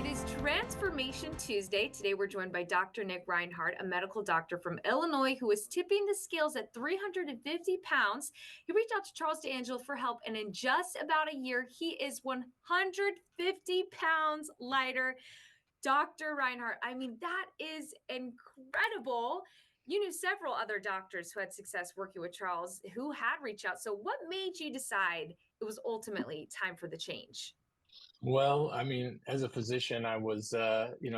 It is Transformation Tuesday. Today we're joined by Dr. Nick Reinhardt, a medical doctor from Illinois who is tipping the scales at 350 pounds. He reached out to Charles DeAngelo for help, and in just about a year, he is 150 pounds lighter. Dr. Reinhardt, I mean, that is incredible. You knew several other doctors who had success working with Charles who had reached out. So what made you decide it was ultimately time for the change? Well, I mean, as a physician, I was,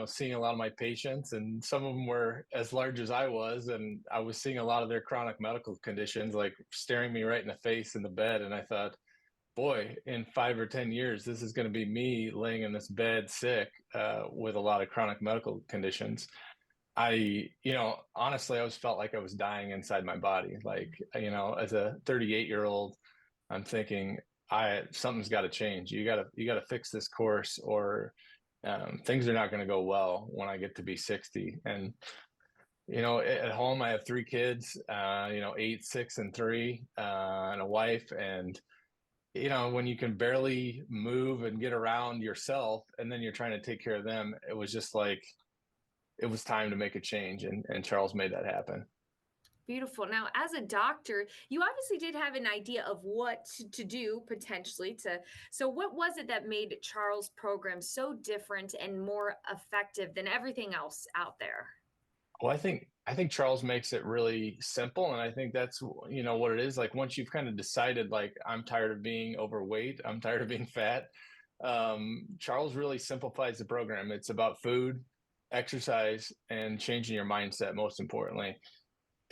seeing a lot of my patients, and some of them were as large as I was, and I was seeing a lot of their chronic medical conditions, like staring me right in the face in the bed. And I thought, boy, in 5 or 10 years, this is going to be me laying in this bed sick, with a lot of chronic medical conditions. Honestly, I always felt like I was dying inside my body. Like, as a 38-year-old, I'm thinking I something's got to change. You got to fix this course, or things are not going to go well when I get to be 60. And at home I have three kids, 8, 6, and 3, and a wife. And when you can barely move and get around yourself, and then you're trying to take care of them, it was just like it was time to make a change, and Charles made that happen. Beautiful. Now, as a doctor, you obviously did have an idea of what to do potentially to. So, what was it that made Charles' program so different and more effective than everything else out there? Well, I think Charles makes it really simple, and I think that's what it is. Like, once you've kind of decided, like, I'm tired of being overweight, I'm tired of being fat. Charles really simplifies the program. It's about food, exercise, and changing your mindset. Most importantly,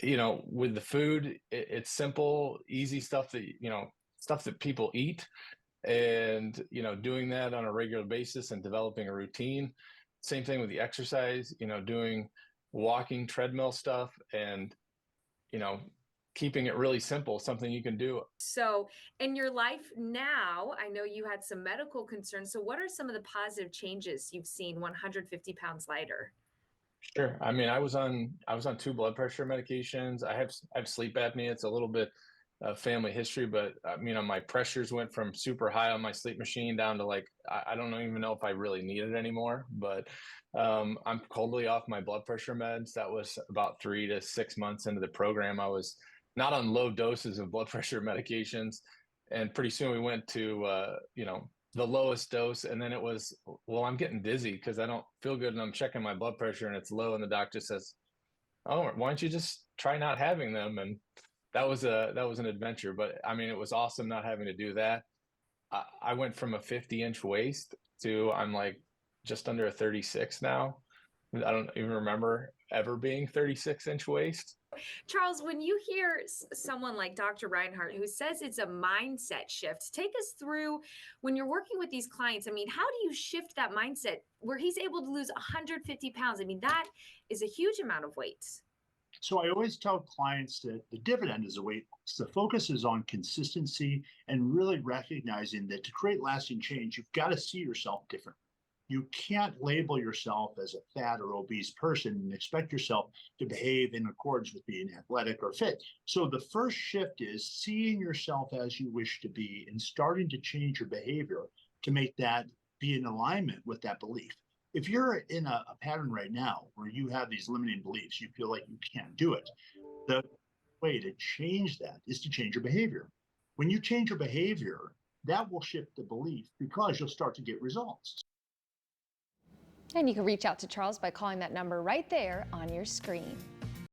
with the food, it's simple, easy stuff that stuff that people eat, and doing that on a regular basis and developing a routine. Same thing with the exercise, doing walking, treadmill stuff, and you know keeping it really simple, something you can do. So, in your life now, I know you had some medical concerns. So, what are some of the positive changes you've seen 150 pounds lighter? Sure. I mean, I was on two blood pressure medications. I have sleep apnea. It's a little bit of family history, but my pressures went from super high on my sleep machine down to, like, I don't even know if I really need it anymore. But I'm totally off my blood pressure meds. That was about 3 to 6 months into the program. I was not on low doses of blood pressure medications, and pretty soon we went to the lowest dose. And then it was, well, I'm getting dizzy because I don't feel good, and I'm checking my blood pressure and it's low, and the doctor says, oh, why don't you just try not having them? And that was an adventure. But I mean, it was awesome not having to do that. I went from a 50-inch waist to, I'm like just under a 36 now. I don't even remember ever being 36-inch waist. Charles, when you hear someone like Dr. Reinhardt who says it's a mindset shift, take us through when you're working with these clients. I mean, how do you shift that mindset where he's able to lose 150 pounds? I mean, that is a huge amount of weight. So I always tell clients that the dividend is a weight loss. The focus is on consistency and really recognizing that to create lasting change, you've got to see yourself differently. You can't label yourself as a fat or obese person and expect yourself to behave in accordance with being athletic or fit. So the first shift is seeing yourself as you wish to be and starting to change your behavior to make that be in alignment with that belief. If you're in a pattern right now where you have these limiting beliefs, you feel like you can't do it, the way to change that is to change your behavior. When you change your behavior, that will shift the belief because you'll start to get results. And you can reach out to Charles by calling that number right there on your screen.